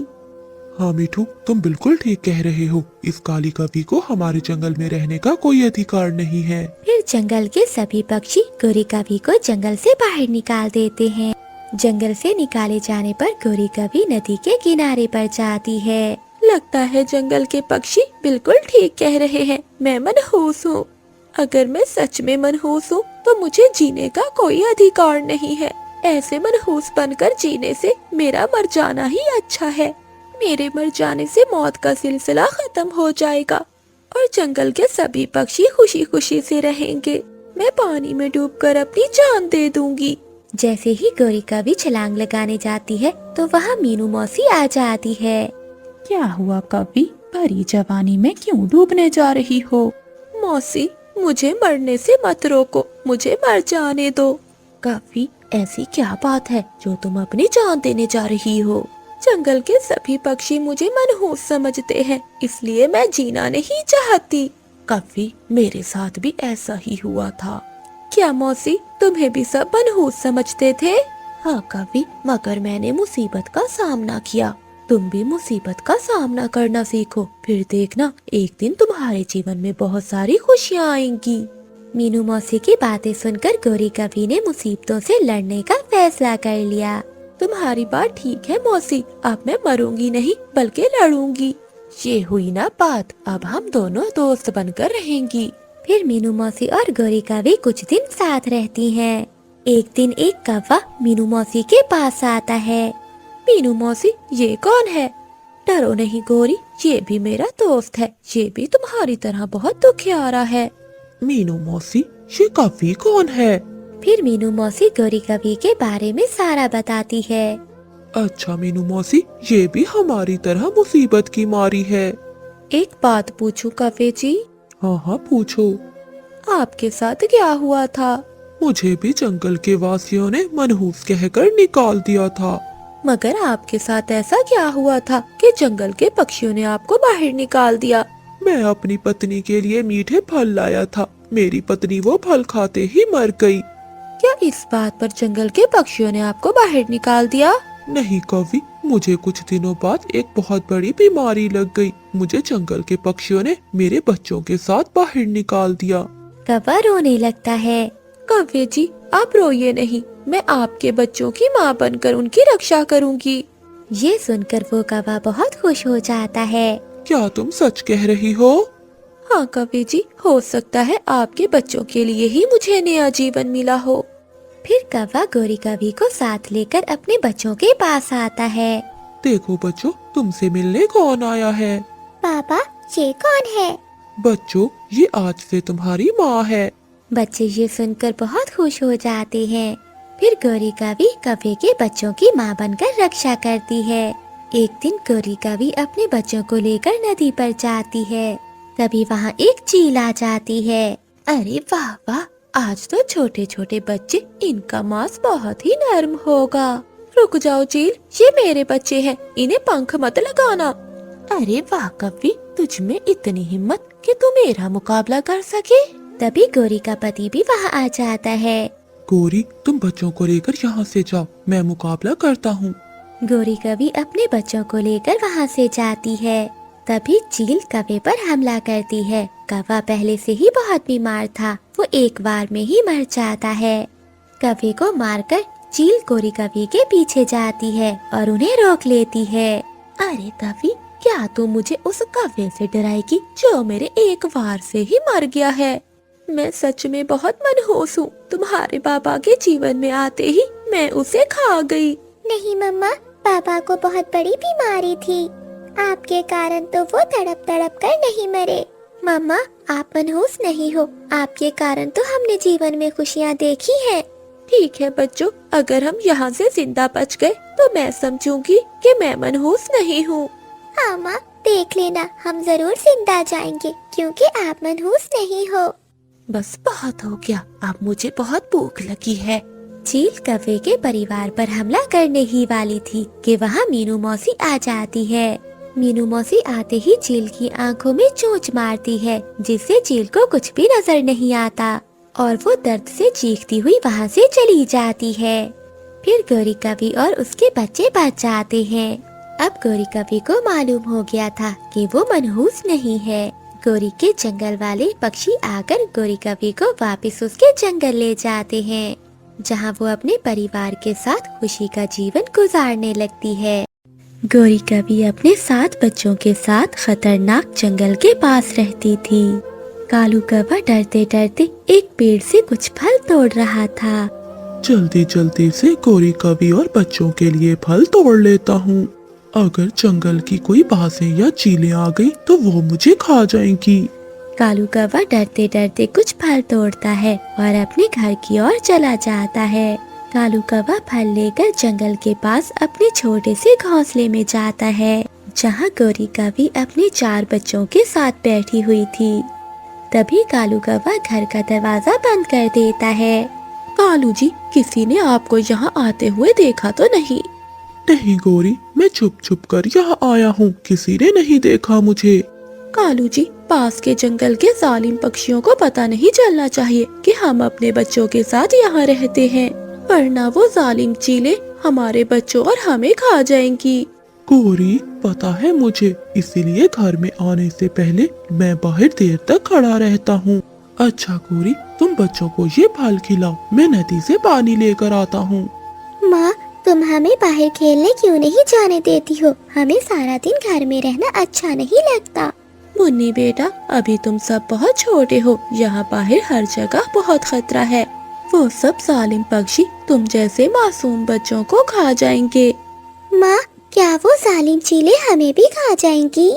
हाँ मिठू, तुम बिल्कुल ठीक कह रहे हो। इस काली कवि को हमारे जंगल में रहने का कोई अधिकार नहीं है। फिर जंगल के सभी पक्षी गोरी कवि को जंगल से बाहर निकाल देते हैं। जंगल से निकाले जाने पर गोरी कवि नदी के किनारे पर जाती है। लगता है जंगल के पक्षी बिल्कुल ठीक कह रहे हैं, मैं मनहूस हूँ। अगर मैं सच में मनहूस हूँ तो मुझे जीने का कोई अधिकार नहीं है। ऐसे मनहूस बनकर जीने से मेरा मर जाना ही अच्छा है। मेरे मर जाने से मौत का सिलसिला खत्म हो जाएगा और जंगल के सभी पक्षी खुशी खुशी से रहेंगे। मैं पानी में डूबकर अपनी जान दे दूंगी। जैसे ही गोरी कवि छलांग लगाने जाती है तो वहाँ मीनू मौसी आ जाती है। क्या हुआ कवि, भरी जवानी में क्यों डूबने जा रही हो? मौसी, मुझे मरने से मत रोको, मुझे मर जाने दो। कवि, ऐसी क्या बात है जो तुम अपनी जान देने जा रही हो? जंगल के सभी पक्षी मुझे मनहूस समझते हैं, इसलिए मैं जीना नहीं चाहती। कवि, मेरे साथ भी ऐसा ही हुआ था। क्या मौसी, तुम्हें भी सब मनहूस समझते थे? हाँ कवि, मगर मैंने मुसीबत का सामना किया। तुम भी मुसीबत का सामना करना सीखो, फिर देखना एक दिन तुम्हारे जीवन में बहुत सारी खुशियाँ आएंगी। मीनू मौसी की बातें सुनकर गोरी कवि ने मुसीबतों से लड़ने का फैसला कर लिया। तुम्हारी बात ठीक है मौसी, अब मैं मरूंगी नहीं बल्कि लड़ूंगी। ये हुई ना बात, अब हम दोनों दोस्त बनकर रहेंगी। फिर मीनू मौसी और गोरी कवि कुछ दिन साथ रहती हैं। एक दिन एक कौवा मीनू मौसी के पास आता है। मीनू मौसी, ये कौन है? डरो नहीं गोरी, ये भी मेरा दोस्त है। ये भी तुम्हारी तरह बहुत दुखियारा है। मीनू मौसी, ये कवि कौन है? फिर मीनू मौसी गोरी कवि के बारे में सारा बताती है। अच्छा मीनू मौसी, ये भी हमारी तरह मुसीबत की मारी है। एक बात पूछूं कवि जी? हाँ हाँ पूछो। आपके साथ क्या हुआ था? मुझे भी जंगल के वासियों ने मनहूस कहकर निकाल दिया था। मगर आपके साथ ऐसा क्या हुआ था कि जंगल के पक्षियों ने आपको बाहर निकाल दिया? मैं अपनी पत्नी के लिए मीठे फल लाया था, मेरी पत्नी वो फल खाते ही मर गई। क्या इस बात पर जंगल के पक्षियों ने आपको बाहर निकाल दिया? नहीं कवि, मुझे कुछ दिनों बाद एक बहुत बड़ी बीमारी लग गई। मुझे जंगल के पक्षियों ने मेरे बच्चों के साथ बाहर निकाल दिया। कौवा रोने लगता है। कवि जी, आप रोइए नहीं, मैं आपके बच्चों की माँ बनकर उनकी रक्षा करूँगी। ये सुनकर वो कौवा बहुत खुश हो जाता है। क्या तुम सच कह रही हो? हाँ कवि जी, हो सकता है आपके बच्चों के लिए ही मुझे नया जीवन मिला हो। फिर कौवा गोरी कवि को साथ लेकर अपने बच्चों के पास आता है। देखो बच्चों, तुमसे मिलने कौन आया है? पापा, ये कौन है? बच्चों, ये आज से तुम्हारी माँ है। बच्चे ये सुनकर बहुत खुश हो जाते हैं। फिर गोरी कवि कौवे के बच्चों की माँ बनकर रक्षा करती है। एक दिन गोरी कवि अपने बच्चों को लेकर नदी पर जाती है। तभी वहाँ एक चील आ जाती है। अरे वाह वाह, आज तो छोटे छोटे बच्चे, इनका मांस बहुत ही नरम होगा। रुक जाओ चील, ये मेरे बच्चे हैं, इन्हें पंख मत लगाना। अरे वाह कवि, तुझ में इतनी हिम्मत कि तू मेरा मुकाबला कर सके। तभी गौरी का पति भी वहाँ आ जाता है। गौरी, तुम बच्चों को लेकर यहाँ से जाओ, मैं मुकाबला करता हूँ। गौरी कवि अपने बच्चों को लेकर वहाँ से जाती है। तभी चील कौवे पर हमला करती है। कौवा पहले से ही बहुत बीमार था, वो एक बार में ही मर जाता है। कौवे को मारकर चील गौरी कवि के पीछे जाती है और उन्हें रोक लेती है। अरे कवि, क्या तू मुझे उस कौवे से डराएगी जो मेरे एक वार से ही मर गया है? मैं सच में बहुत मनहूस हूँ। तुम्हारे पापा के जीवन में आते ही मैं उसे खा गई। नहीं मम्मा, पापा को बहुत बड़ी बीमारी थी। आपके कारण तो वो तड़प तड़प कर नहीं मरे। मम्मा, आप मनहूस नहीं हो, आपके कारण तो हमने जीवन में खुशियाँ देखी हैं। ठीक है बच्चों, अगर हम यहाँ से जिंदा बच गए तो मैं समझूंगी कि मैं मनहूस नहीं हूँ। हाँ माँ, देख लेना, हम जरूर जिंदा जाएंगे क्योंकि आप मनहूस नहीं हो। बस बहुत हो गया, अब मुझे बहुत भूख लगी है। चील कौवे के परिवार पर हमला करने ही वाली थी कि वहाँ मीनू मौसी आ जाती है। मीनू मौसी आते ही चील की आंखों में चोंच मारती है, जिससे चील को कुछ भी नजर नहीं आता और वो दर्द से चीखती हुई वहाँ से चली जाती है। फिर गौरी कवि और उसके बच्चे बच जाते हैं। अब गौरी कवि को मालूम हो गया था कि वो मनहूस नहीं है। गौरी के जंगल वाले पक्षी आकर गौरी कवि को वापस उसके जंगल ले जाते हैं, जहाँ वो अपने परिवार के साथ खुशी का जीवन गुजारने लगती है। गौरी कवि अपने 7 बच्चों के साथ खतरनाक जंगल के पास रहती थी। कालू कौवा डरते डरते एक पेड़ से कुछ फल तोड़ रहा था। जल्दी जल्दी से गौरी कवि और बच्चों के लिए फल तोड़ लेता हूँ। अगर जंगल की कोई बाजें या चीलें आ गई तो वो मुझे खा जाएंगी। कालू कौवा डरते डरते कुछ फल तोड़ता है और अपने घर की ओर चला जाता है। कालू कौवा फल लेकर जंगल के पास अपने छोटे से घोंसले में जाता है, जहाँ गौरी कवि अपने 4 बच्चों के साथ बैठी हुई थी। तभी कालू कौवा घर का दरवाजा बंद कर देता है। कालू जी, किसी ने आपको यहाँ आते हुए देखा तो नहीं? नहीं गौरी, मैं छुप छुप कर यहाँ आया हूँ, किसी ने नहीं देखा मुझे। कालू जी, पास के जंगल के जालिम पक्षियों को पता नहीं चलना चाहिए कि हम अपने बच्चों के साथ यहाँ रहते हैं, वरना वो जालिम चीलें हमारे बच्चों और हमें खा जाएंगी। गौरी, पता है मुझे, इसीलिए घर में आने से पहले मैं बाहर देर तक खड़ा रहता हूँ। अच्छा गौरी, तुम बच्चों को ये फल खिलाओ, मैं नदी से पानी लेकर आता हूँ। माँ, तुम हमें बाहर खेलने क्यों नहीं जाने देती हो? हमें सारा दिन घर में रहना अच्छा नहीं लगता। मुन्नी बेटा, अभी तुम सब बहुत छोटे हो, यहाँ बाहर हर जगह बहुत खतरा है। वो सब जालिम पक्षी तुम जैसे मासूम बच्चों को खा जाएंगे। माँ, क्या वो जालिम चीलें हमें भी खा जाएंगी?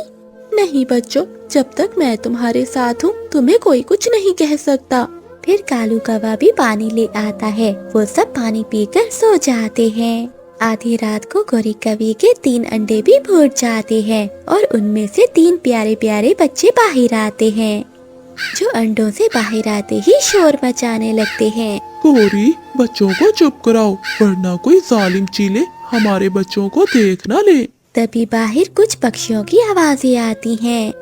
नहीं बच्चों, जब तक मैं तुम्हारे साथ हूँ तुम्हें कोई कुछ नहीं कह सकता। फिर कालू कौवा भी पानी ले आता है। वो सब पानी पीकर सो जाते हैं। आधी रात को गौरी कवि के 3 अंडे भी फूट जाते हैं और उनमें से 3 प्यारे प्यारे बच्चे बाहर आते हैं, जो अंडों से बाहर आते ही शोर मचाने लगते हैं। गौरी, बच्चों को चुप कराओ, वरना कोई जालिम चीले हमारे बच्चों को देख न ले। तभी बाहर कुछ पक्षियों की आवाजें आती हैं।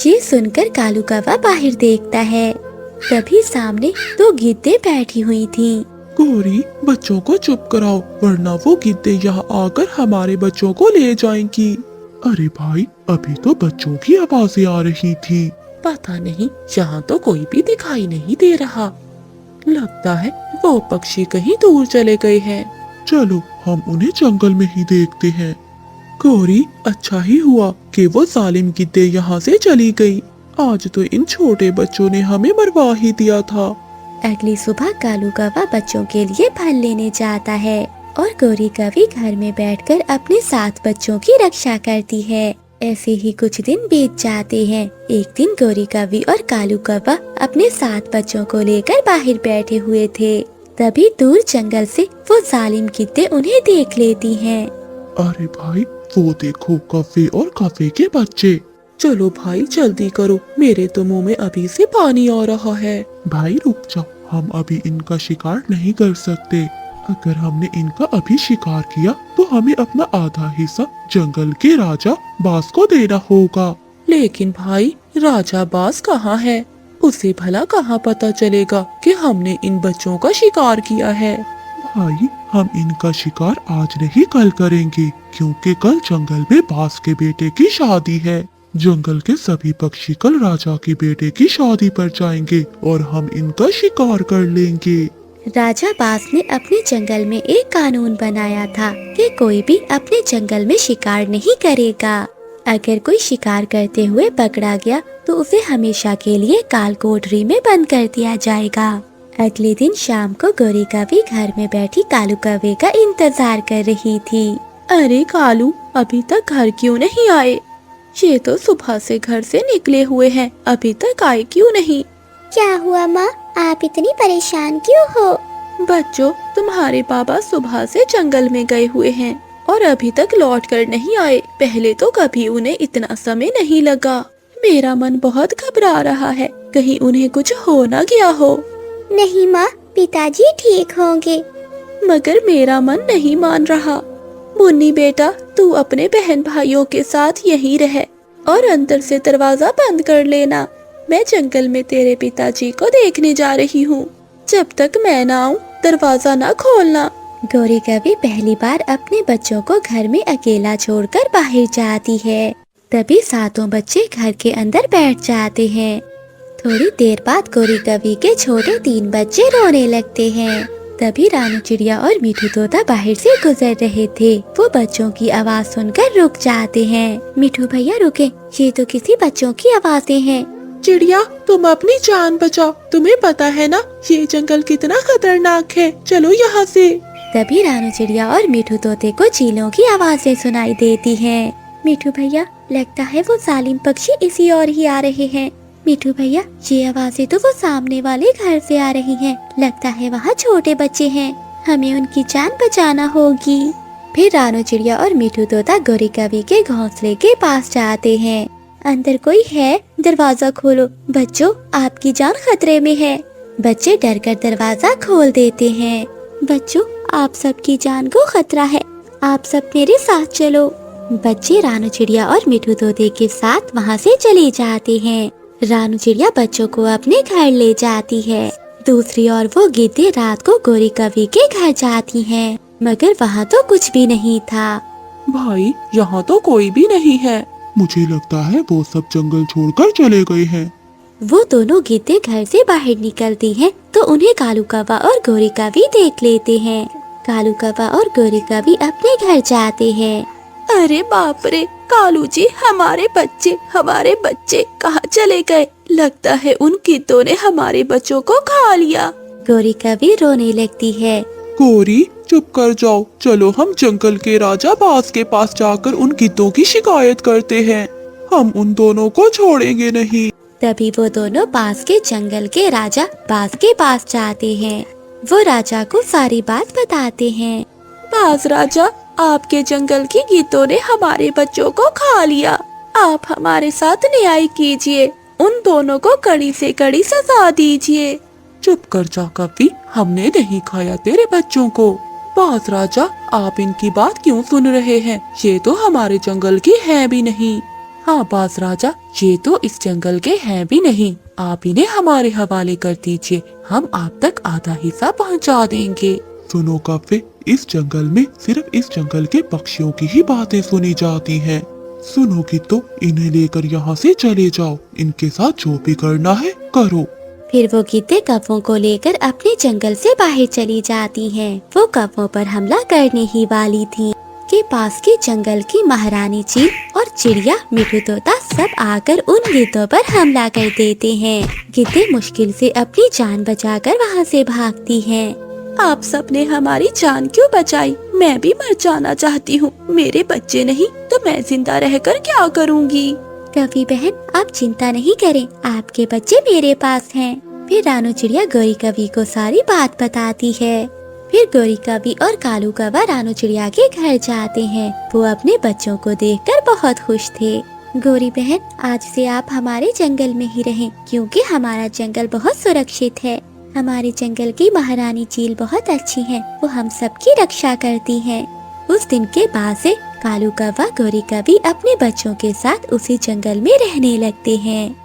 ये सुनकर कालू कौवा बाहर देखता है। तभी सामने 2 गिद्धे बैठी हुई थीं। गौरी, बच्चों को चुप कराओ, वरना वो गिद्धे यहाँ आकर हमारे बच्चों को ले जाएंगी। अरे भाई, अभी तो बच्चों की आवाजें आ रही थी। पता नहीं, यहाँ तो कोई भी दिखाई नहीं दे रहा। लगता है वो पक्षी कहीं दूर चले गए हैं। चलो हम उन्हें जंगल में ही देखते हैं। गौरी, अच्छा ही हुआ कि वो जालिम गिद्धे यहाँ से चली गई। आज तो इन छोटे बच्चों ने हमें मरवा ही दिया था। अगली सुबह कालू कौवा बच्चों के लिए फल लेने जाता है और गौरी कवि घर में बैठकर अपने 7 बच्चों की रक्षा करती है। ऐसे ही कुछ दिन बीत जाते हैं। एक दिन गौरी कवि और कालू कौवा अपने 7 बच्चों को लेकर बाहर बैठे हुए थे। तभी दूर जंगल से वो जालिम गिद्धे उन्हें देख लेती हैं। अरे भाई, वो देखो कौवे और कौवे के बच्चे। चलो भाई जल्दी करो, मेरे तो मुंह में अभी से पानी आ रहा है। भाई रुक जाओ, हम अभी इनका शिकार नहीं कर सकते। अगर हमने इनका अभी शिकार किया तो हमें अपना आधा हिस्सा जंगल के राजा बाज को देना होगा। लेकिन भाई, राजा बाज कहाँ है? उसे भला कहाँ पता चलेगा कि हमने इन बच्चों का शिकार किया है। भाई, हम इनका शिकार आज नहीं कल करेंगे, क्योंकि कल जंगल में बास के बेटे की शादी है। जंगल के सभी पक्षी कल राजा के बेटे की शादी पर जाएंगे और हम इनका शिकार कर लेंगे। राजा बास ने अपने जंगल में एक कानून बनाया था कि कोई भी अपने जंगल में शिकार नहीं करेगा। अगर कोई शिकार करते हुए पकड़ा गया तो उसे हमेशा के लिए काल कोठरी में बंद कर दिया जाएगा। अगले दिन शाम को गोरी कौवी घर में बैठी कालू कौवे का इंतजार कर रही थी। अरे कालू, अभी तक घर क्यों नहीं आए? ये तो सुबह से घर से निकले हुए हैं, अभी तक आए क्यों नहीं? क्या हुआ माँ, आप इतनी परेशान क्यों हो? बच्चों, तुम्हारे पापा सुबह से जंगल में गए हुए हैं और अभी तक लौट कर नहीं आए। पहले तो कभी उन्हें इतना समय नहीं लगा। मेरा मन बहुत घबरा रहा है, कहीं उन्हें कुछ हो न गया हो। नहीं माँ, पिताजी ठीक होंगे। मगर मेरा मन नहीं मान रहा। मुन्नी बेटा, तू अपने बहन भाइयों के साथ यहीं रह और अंदर से दरवाजा बंद कर लेना। मैं जंगल में तेरे पिताजी को देखने जा रही हूँ। जब तक मैं ना आऊँ दरवाजा ना खोलना। गोरी कौवी पहली बार अपने बच्चों को घर में अकेला छोड़कर बाहर जाती है। तभी सातों बच्चे घर के अंदर बैठ जाते हैं। थोड़ी देर बाद गोरी कौवी के छोटे 3 बच्चे रोने लगते हैं। तभी रानू चिड़िया और मीठू तोता बाहर से गुजर रहे थे। वो बच्चों की आवाज सुनकर रुक जाते हैं। मीठू भैया रुके, ये तो किसी बच्चों की आवाजें हैं। चिड़िया, तुम अपनी जान बचाओ। तुम्हें पता है ना ये जंगल कितना खतरनाक है। चलो यहाँ से। तभी रानू चिड़िया और मीठू तोते को चीलों की आवाजें सुनाई देती हैं। मीठू भैया, लगता है वो जालिम पक्षी इसी ओर ही आ रहे हैं। मीठू भैया, ये आवाजें तो वो सामने वाले घर से आ रही हैं। लगता है वहाँ छोटे बच्चे हैं, हमें उनकी जान बचाना होगी। फिर रानू चिड़िया और मीठू तोता गोरी कौवी के घोंसले के पास जाते हैं। अंदर कोई है? दरवाजा खोलो। बच्चों, आपकी जान खतरे में है। बच्चे डरकर दरवाजा खोल देते हैं। बच्चों, आप सबकी जान को खतरा है, आप सब मेरे साथ चलो। बच्चे रानू चिड़िया और मीठू तोते के साथ वहाँ से चले जाते हैं। रानू चिड़िया बच्चों को अपने घर ले जाती है। दूसरी ओर वो गिद्दे रात को गोरी कौवी के घर जाती हैं, मगर वहाँ तो कुछ भी नहीं था। भाई, यहाँ तो कोई भी नहीं है। मुझे लगता है वो सब जंगल छोड़कर चले गए हैं। वो दोनों गिद्दे घर से बाहर निकलती हैं, तो उन्हें कालू कौवा और गोरी कौवी देख लेते हैं। कालू कौवा और गोरी कौवी अपने घर जाते हैं। अरे बाप रे, कालू जी, हमारे बच्चे कहाँ चले गए? लगता है उन गिद्धों ने हमारे बच्चों को खा लिया। गोरी कौवी रोने लगती है। गोरी, चुप कर जाओ। चलो हम जंगल के राजा बास के पास जाकर उन गिद्धों की शिकायत करते हैं। हम उन दोनों को छोड़ेंगे नहीं। तभी वो दोनों पास के जंगल के राजा बास के पास जाते हैं। वो राजा को सारी बात बताते हैं। बास राजा, आपके जंगल की गिद्धों ने हमारे बच्चों को खा लिया। आप हमारे साथ न्याय कीजिए, उन दोनों को कड़ी से कड़ी सजा दीजिए। चुप कर जा कौवी, हमने नहीं खाया तेरे बच्चों को। बास राजा, आप इनकी बात क्यों सुन रहे हैं? ये तो हमारे जंगल की है भी नहीं। हाँ बास राजा, ये तो इस जंगल के हैं भी नहीं। आप इन्हें हमारे हवाले कर दीजिए, हम आप तक आधा हिस्सा पहुंचा देंगे। सुनो कौवे, इस जंगल में सिर्फ इस जंगल के पक्षियों की ही बातें सुनी जाती हैं। सुनोगी तो इन्हें लेकर यहाँ से चले जाओ। इनके साथ जो भी करना है करो। फिर वो गिद्धे कौवों को लेकर अपने जंगल से बाहर चली जाती हैं। वो कौवों पर हमला करने ही वाली थी कि पास के जंगल की महारानी चील और चिड़िया मीठू तोता सब आकर उन गिद्धों पर हमला कर देते हैं। गिद्धे मुश्किल से अपनी जान बचाकर वहाँ से भागती हैं। आप सबने हमारी जान क्यों बचाई? मैं भी मर जाना चाहती हूँ। मेरे बच्चे नहीं तो मैं जिंदा रहकर क्या करूँगी? कौवी बहन, आप चिंता नहीं करें, आपके बच्चे मेरे पास हैं। फिर रानू चिड़िया गोरी कौवी को सारी बात बताती है। फिर गोरी कौवी और कालू कौवा रानू चिड़िया के घर जाते हैं। वो अपने बच्चों को देखकर बहुत खुश थे। गोरी बहन, आज से आप हमारे जंगल में ही रहें, क्योंकि हमारा जंगल बहुत सुरक्षित है। हमारे जंगल की महारानी चील बहुत अच्छी है, वो हम सबकी रक्षा करती है। उस दिन के बाद से कालू कौवा गोरी कौवी अपने बच्चों के साथ उसी जंगल में रहने लगते हैं।